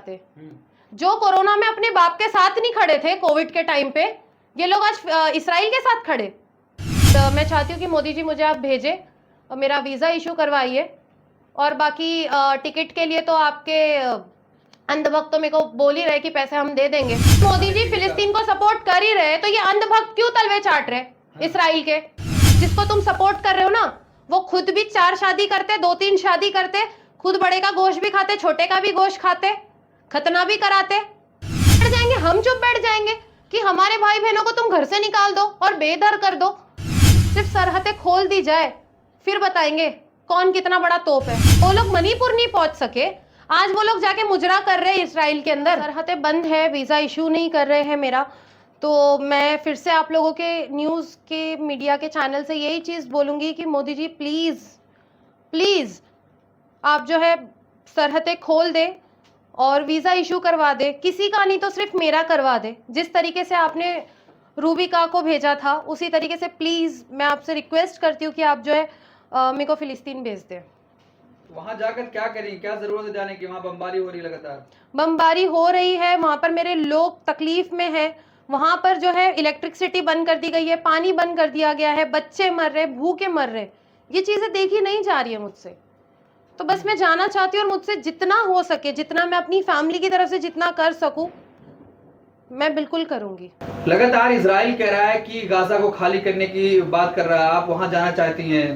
चाहते। जो कोरोना में अपने बाप के साथ नहीं खड़े थे कोविड के टाइम पे, ये लोग आज इसराइल के साथ खड़े। तो मैं चाहती हूँ कि मोदी जी मुझे आप भेजें और मेरा वीजा इशू करवाइए, और बाकी टिकट के लिए तो आपके अंधभक्त तो मेरे को बोल ही रहे कि पैसे हम दे देंगे। मोदी जी फिलिस्तीन को सपोर्ट कर ही रहे, तो ये अंधभक्त क्यों तलवे चाट रहे इसराइल के? जिसको तुम सपोर्ट कर रहे हो ना, वो खुद भी 4 शादी करते, 2-3 शादी करते, खुद बड़े का गोश्त भी खाते, छोटे का भी गोश्त खाते, खतना भी कराते। बैठ जाएंगे, हम चुप बैठ जाएंगे कि हमारे भाई बहनों को तुम घर से निकाल दो और बेदर कर दो। सिर्फ सरहदें खोल दी जाए, फिर बताएंगे कौन कितना बड़ा तोप है। वो लोग मणिपुर नहीं पहुंच सके, आज वो लोग जाके मुजरा कर रहे हैं इसराइल के अंदर। सरहदें बंद है, वीजा इशू नहीं कर रहे हैं मेरा। तो मैं फिर से आप लोगों के न्यूज़ के मीडिया के चैनल से यही चीज़ बोलूँगी कि मोदी जी प्लीज़ प्लीज़ आप जो है सरहदें खोल दे और वीज़ा इशू करवा दे। किसी का नहीं तो सिर्फ मेरा करवा दे। जिस तरीके से आपने रूबिका को भेजा था उसी तरीके से प्लीज़ मैं आपसे रिक्वेस्ट करती हूँ कि आप जो है मेरे को फिलिस्तीन भेज दें। वहां जाकर क्या करेंगे, क्या जरूरत है जाने की? वहां बमबारी हो रही लगातार, बमबारी हो रही है, वहां पर मेरे लोग तकलीफ में हैं। वहां पर जो है इलेक्ट्रिसिटी बंद कर दी गई है, पानी बंद कर दिया गया है, बच्चे मर रहे, भूखे मर रहे। ये चीजें देखी नहीं जा रही है मुझसे। तो बस मैं जाना चाहती हूँ और मुझसे जितना हो सके, जितना मैं अपनी फैमिली की तरफ से जितना कर सकूं, मैं बिल्कुल करूंगी। लगातार इजराइल कह रहा है कि गाजा को खाली करने की बात कर रहा है, आप वहां जाना चाहती हैं?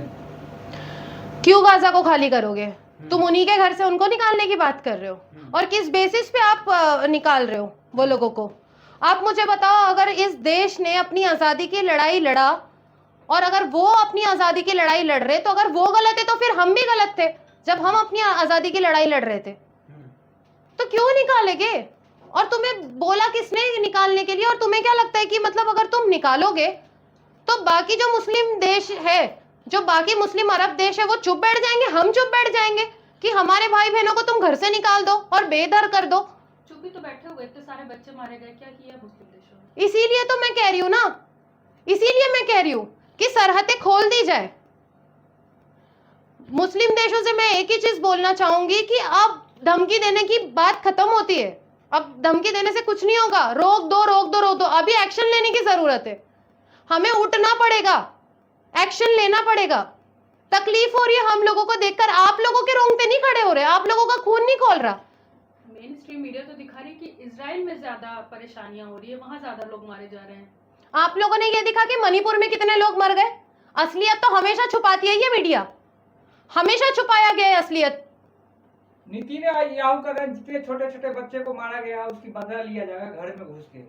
क्यों गाजा को खाली करोगे? तुम उन्हीं के घर से उनको निकालने की बात कर रहे हो, और किस बेसिस पे आप निकाल रहे हो वो लोगों को? आप मुझे बताओ, अगर इस देश ने अपनी आजादी की लड़ाई लड़ा और अगर वो अपनी आजादी की लड़ाई लड़ रहे, तो अगर वो गलत है तो फिर हम भी गलत थे जब हम अपनी आजादी की लड़ाई लड़ रहे थे। तो क्यों निकालेंगे? और तुम्हें बोला किसने निकालने के लिए? और तुम्हें क्या लगता है कि मतलब अगर तुम निकालोगे तो बाकी जो मुस्लिम देश है, जो बाकी मुस्लिम अरब देश है, वो चुप बैठ जाएंगे, हम चुप बैठ जाएंगे कि हमारे भाई बहनों को तुम घर से निकाल दो और बेदर कर दो? चुप ही तो बैठे हुए, इतने सारे बच्चे मारे गए, क्या किया मुस्लिम देशों ने? इसीलिए तो मैं कह रही हूं ना, इसीलिए मैं कह रही हूं कि सरहदें खोल दी जाए। मुस्लिम देशों से मैं एक ही चीज बोलना चाहूंगी कि अब धमकी देने की बात खत्म होती है। अब धमकी देने से कुछ नहीं होगा। रोक दो रोक दो रोक दो, अभी एक्शन लेने की जरूरत है। हमें उठना पड़ेगा, एक्शन लेना पड़ेगा। तकलीफ हो रही है हम लोगों को देखकर, आप लोगों के रोंगटे नहीं खड़े हो रहे, आप लोगों का खून नहीं खोल रहा। मेन स्ट्रीम मीडिया तो दिखा रही है कि इजराइल में ज्यादा परेशानियां हो रही है, वहां ज्यादा लोग मारे जा रहे हैं। आप लोगों ने ये दिखा कि मणिपुर में कितने लोग मर गए? असलियत तो हमेशा छुपाती है ये मीडिया, हमेशा छुपाया गया है असलियत। नीति ने याहू का जितने छोटे छोटे बच्चे को मारा गया उसकी बदला लिया जाएगा, घर में घुस के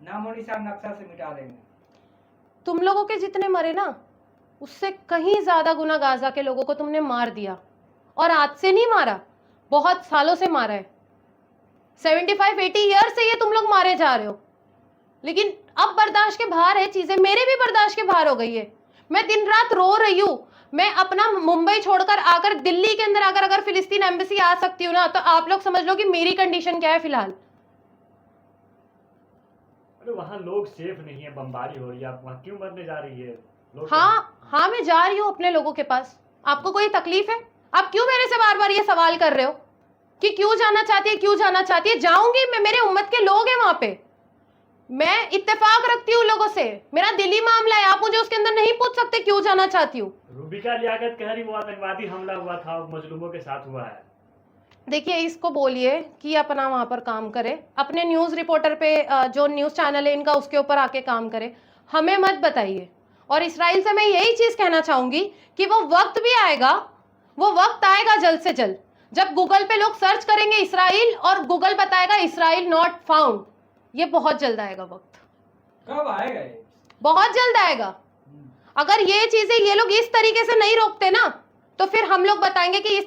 नामो निशान नक्शा से मिटा देंगे। तुम लोगों के जितने मरे ना, उससे कहीं ज्यादा गुना गाजा के लोगों को तुमने मार दिया। और आज से नहीं मारा, बहुत सालों से मारा है। 75-80 ईयर से ये तुम लोग मारे जा रहे हो। लेकिन अब बर्दाश्त के बाहर है चीजें, मेरे भी बर्दाश्त के बाहर हो गई है। मैं दिन रात रो रही हूं। मैं अपना मुंबई छोड़कर आकर दिल्ली के अंदर आकर अगर फिलिस्तीन एम्बेसी आ सकती हूँ ना, तो आप लोग समझ लो कि मेरी कंडीशन क्या है फिलहाल। अरे वहाँ लोग सेफ नहीं है, बमबारी हो रही है, आप वहाँ क्यों मरने जा रही है? हाँ मैं जा रही हूँ अपने लोगों के पास। आपको कोई तकलीफ है? आप क्यों मेरे से बार बार ये सवाल कर रहे हो कि क्यों जाना चाहती है, क्यों जाना चाहती है? जाऊंगी मैं, मेरे उम्मत के लोग हैं वहां पे। मैं इत्तेफाक रखती हूँ लोगों से, मेरा दिली मामला है। आप मुझे उसके अंदर नहीं पूछ सकते क्यों जाना चाहती हूँ। रूबिका लियाकत कह रही वो आतंकवादी हमला हुआ था, मजलूमों के साथ हुआ है। देखिए, इसको बोलिए कि अपना वहां पर काम करे, अपने न्यूज रिपोर्टर पे जो न्यूज चैनल है इनका, उसके ऊपर आके काम करे, हमें मत बताइए। और इसराइल से मैं यही चीज कहना चाहूंगी कि वो वक्त भी आएगा, वो वक्त आएगा जल्द से जल्द, जब गूगल पे लोग सर्च करेंगे इसराइल और गूगल बताएगा इसराइल नॉट फाउंड। ये बहुत जल्द आएगा वक्त। कब आएगा ये? बहुत जल्द आएगा। अगर ये चीजें ये लोग इस तरीके से नहीं रोकते ना, तो फिर हम लोग बताएंगे कि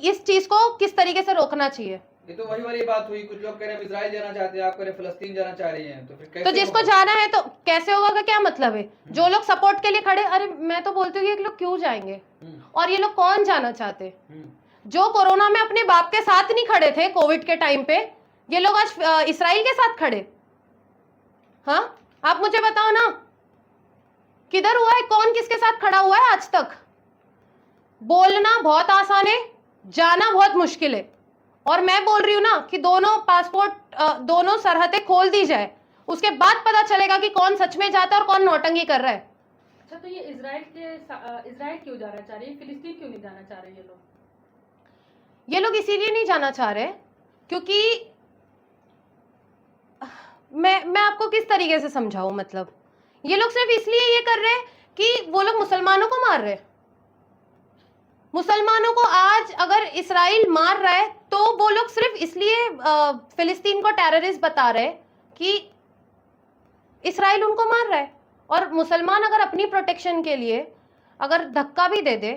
इस चीज को किस तरीके से रोकना चाहिए। ये तो वही वाली बात हुई, कुछ लोग कह रहे हैं इजराइल जाना चाहते हैं, आप कह रहे हैं फिलिस्तीन जाना चाह रही हैं, तो फिर कैसे? तो जिसको जाना है तो कैसे होगा का क्या मतलब है? जो लोग सपोर्ट के लिए खड़े, अरे मैं तो बोलती हूँ ये लोग क्यों जाएंगे? और ये लोग कौन जाना चाहते? जो कोरोना में अपने बाप के साथ नहीं खड़े थे कोविड के टाइम पे, ये लोग आज इसराइल के साथ खड़े। हाँ, आप मुझे बताओ ना, किधर हुआ है? कौन किसके साथ खड़ा हुआ है आज तक? बोलना बहुत आसान है, जाना बहुत मुश्किल है। और मैं बोल रही हूँ ना कि दोनों पासपोर्ट दोनों सरहदें खोल दी जाए, उसके बाद पता चलेगा कि कौन सच में जाता है और कौन नौटंकी कर रहा है। अच्छा, तो ये इजराइल क्यों जाना चाह रही है, फिलिस्तीन क्यों नहीं जाना चाह रहे ये लोग? इसीलिए नहीं जाना चाह रहे क्योंकि मैं आपको किस तरीके से समझाऊं, मतलब ये लोग सिर्फ इसलिए ये कर रहे हैं कि वो लोग मुसलमानों को मार रहे हैं। मुसलमानों को आज अगर इसराइल मार रहा है तो वो लोग सिर्फ इसलिए फिलिस्तीन को टेररिस्ट बता रहे हैं कि इसराइल उनको मार रहा है, और मुसलमान अगर अपनी प्रोटेक्शन के लिए अगर धक्का भी दे दे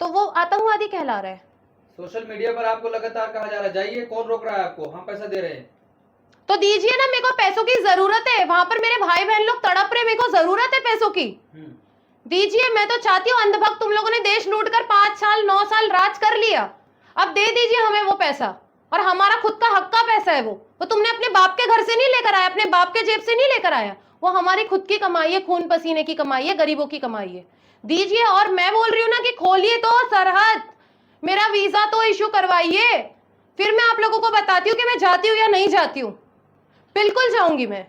तो वो आतंकवादी कहला रहा है। सोशल मीडिया पर आपको लगातार कहा जा रहा है जाइए, कौन रोक रहा है आपको, हम पैसा दे रहे हैं। तो दीजिए ना, मेरे को पैसों की जरूरत है, वहां पर मेरे भाई बहन लोग तड़प रहे, मेरे को जरूरत है पैसों की, दीजिए। मैं तो चाहती हूँ अंधभक्त, तुम लोगों ने देश लूट कर 5 साल 9 साल राज कर लिया, अब दे दीजिए हमें वो पैसा, और हमारा खुद का हक का पैसा है वो तुमने अपने बाप के घर से नहीं लेकर आया, अपने बाप के जेब से नहीं लेकर आया, वो हमारी खुद की कमाई है, खून पसीने की कमाई है, गरीबों की कमाई है, दीजिए। और मैं बोल रही हूँ ना कि खोलिए तो सरहद, मेरा वीजा तो इशू करवाइए, फिर मैं आप लोगों को बताती हूँ कि मैं जाती हूँ या नहीं जाती हूँ। बिल्कुल जाऊंगी मैं।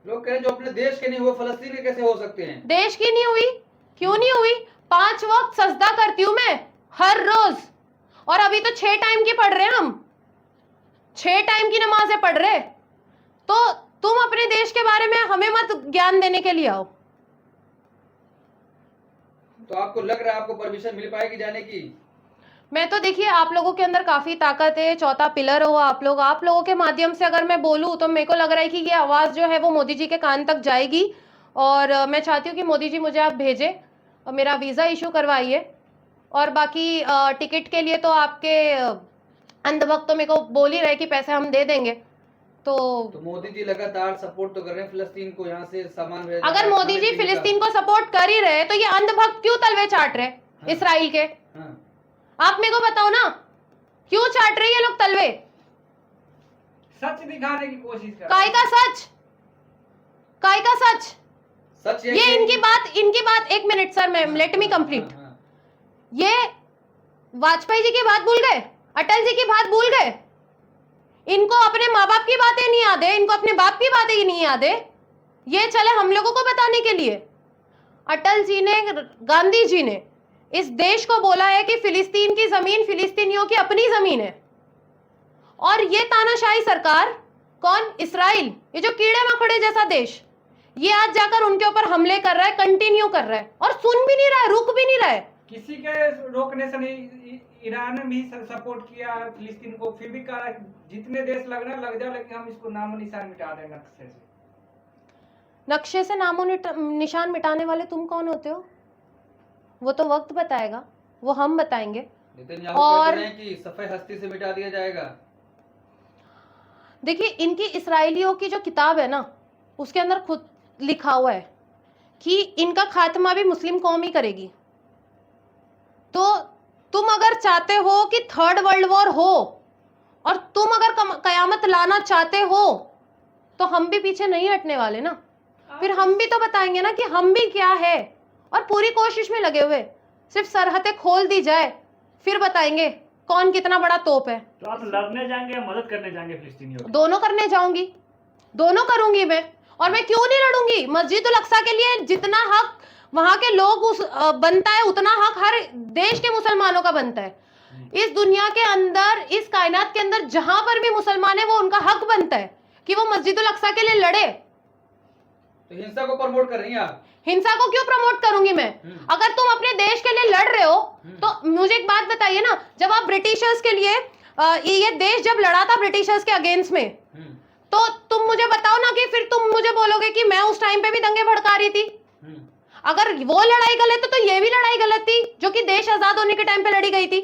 लोग कह रहे हैं जो अपने देश के नहीं हुए फलस्तीन के कैसे हो सकते हैं? देश की नहीं हुई, क्यों नहीं हुई? 5 वक्त सजदा करती हूं मैं हर रोज, और अभी तो 6 टाइम की पढ़ रहे हैं हम, 6 टाइम की नमाजें पढ़ रहे। तो तुम अपने देश के बारे में हमें मत ज्ञान देने के लिए आओ। तो आपको लग रहा है आपको परमिशन मिल पाएगी जाने की? मैं तो देखिए, आप लोगों के अंदर काफी ताकत है, चौथा पिलर हो आप लोगों के माध्यम से अगर मैं बोलूं तो मेरे को लग रहा है कि ये आवाज जो है वो मोदी जी के कान तक जाएगी, और मैं चाहती हूँ कि मोदी जी मुझे आप भेजें और मेरा वीजा इशू करवाइए, और बाकी टिकट के लिए तो आपके अंधभक्त तो मेरे को बोल ही रहे कि पैसे हम दे देंगे। तो मोदी जी लगातार सपोर्ट तो कर रहे हैं फिलिस्तीन को, यहाँ से सामान भेजा अगर मोदी जी फिलिस्तीन को सपोर्ट कर ही रहे तो ये अंधभक्त क्यों तलवे चाट रहे इसराइल के? आप मेरे को बताओ ना, क्यों चाट रहे ये लोग तलवे? सच दिखाने की कोशिश कर काय का सच? काय का सच? सच ये इनकी बात 1 minute sir, ma'am let me complete. ये वाजपेयी जी की बात भूल गए, अटल जी की बात भूल गए, इनको अपने माँ बाप की बातें नहीं याद है, इनको अपने बाप की बातें ही नहीं याद है, ये चले हम लोगों को बताने के लिए। अटल जी ने, गांधी जी ने इस देश को बोला है कि फिलिस्तीन की जमीन फिलिस्तीनियों की अपनी जमीन है, और ये तानाशाही सरकार कौन? इसराइल, ये जो कीड़े मकोड़े जैसा देश, ये आज जाकर उनके ऊपर हमले कर रहा है, कंटिन्यू कर रहा है, और सुन भी नहीं रहा है, रुक भी नहीं रहा है। किसी के रोकने से नहीं, ईरान ने भी सपोर्ट किया फिलिस्तीन को, फिर भी कहा जितने देश लगना लग जाए, लेकिन हम इसको नामो निशान मिटा देंगे नक्शे से। नक्शे से नामो निशान मिटाने वाले तुम कौन होते हो? वो तो वक्त बताएगा, वो हम बताएंगे। और कि सफेद हस्ती से मिटा दिया जाएगा। देखिए, इनकी इसराइलियों की जो किताब है ना, उसके अंदर खुद लिखा हुआ है कि इनका खात्मा भी मुस्लिम कौम ही करेगी। तो तुम अगर चाहते हो कि 3rd वर्ल्ड वॉर हो, और तुम अगर कयामत लाना चाहते हो, तो हम भी पीछे नहीं हटने वाले ना। फिर हम भी तो बताएंगे ना कि हम भी क्या है, और पूरी कोशिश में लगे हुए, सिर्फ सरहदें खोल दी जाए फिर बताएंगे कौन कितना बड़ा तोप है। तो आप लड़ने जाएंगे या मदद करने जाएंगे फिलिस्तीनियों की? दोनों करने जाऊंगी, दोनों करूंगी मैं। और मैं क्यों नहीं लड़ूंगी? मस्जिद उल अक्सा के लिए जितना हक वहां के लोग बनता है, उतना हक हर देश के मुसलमानों का बनता है। इस दुनिया के अंदर, इस कायनात के अंदर जहां पर भी मुसलमान है, वो उनका हक बनता है कि वो मस्जिद उल अक्सा के लिए लड़े। तो हिंसा को प्रमोट कर रही हैं आप? हिंसा को क्यों प्रमोट करूंगी मैं? अगर तुम अपने देश के लिए लड़ रहे हो तो मुझे एक बात बताइए ना, जब आप ब्रिटिशर्स के लिए ये देश जब लड़ा था ब्रिटिशर्स के अगेंस्ट में, तो तुम मुझे बताओ ना कि फिर तुम मुझे बोलोगे कि मैं उस टाइम पे भी दंगे भड़का रही थी। अगर वो लड़ाई गलत है तो ये भी लड़ाई गलत थी जो कि देश आजाद होने के टाइम पे लड़ी गई थी।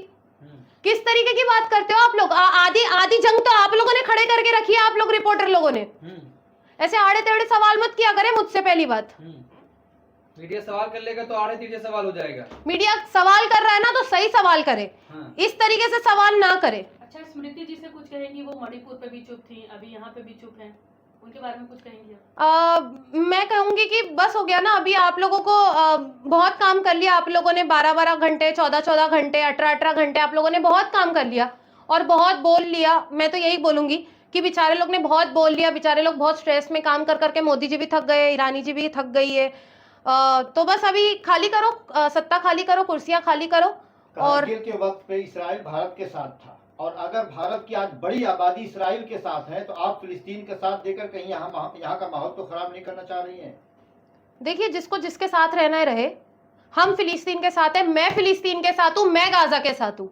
किस तरीके की बात करते हो आप लोग? आधी जंग तो आप लोगों ने खड़े करके रखी है, आप लोग रिपोर्टर लोगों ने। ऐसे आड़े तेड़े सवाल मत किया करें मुझसे, पहली बात। मीडिया सवाल कर लेगा तो आड़े टेढ़े सवाल हो जाएगा। मीडिया सवाल कर रहा है ना, तो सही सवाल करे, इस तरीके से सवाल ना करे। अच्छा, स्मृति जी से कुछ कहेंगी? वो मणिपुर पे भी चुप थी, अभी यहाँ पे भी चुप हैं, उनके बारे में कुछ कहेंगी? मैं कहूंगी कि बस हो गया ना, अभी आप लोगों को बहुत काम कर लिया। आप लोगों ने 12-12 घंटे, 14-14 घंटे, 18-18 घंटे आप लोगों ने बहुत काम कर लिया, और बहुत बोल लिया। मैं तो यही बोलूंगी कि बेचारे लोग ने बहुत बोल लिया, बेचारे लोग बहुत स्ट्रेस में काम कर करके, मोदी जी भी थक गए, ईरानी जी भी थक गई है। तो बस अभी खाली करो, सत्ता खाली करो, कुर्सियां खाली करो। और कारगिल के वक्त पे इसराइल भारत के साथ था, और अगर भारत की आज बड़ी आबादी इसराइल के साथ है तो आप फिलिस्तीन के साथ देकर कहीं यहाँ का माहौल तो खराब नहीं करना चाह रही हैं? देखिए, जिसको जिसके साथ रहना है रहे। हम फिलिस्तीन के साथ हैं, मैं फिलिस्तीन के साथ हूं, मैं गाजा के साथ हूं।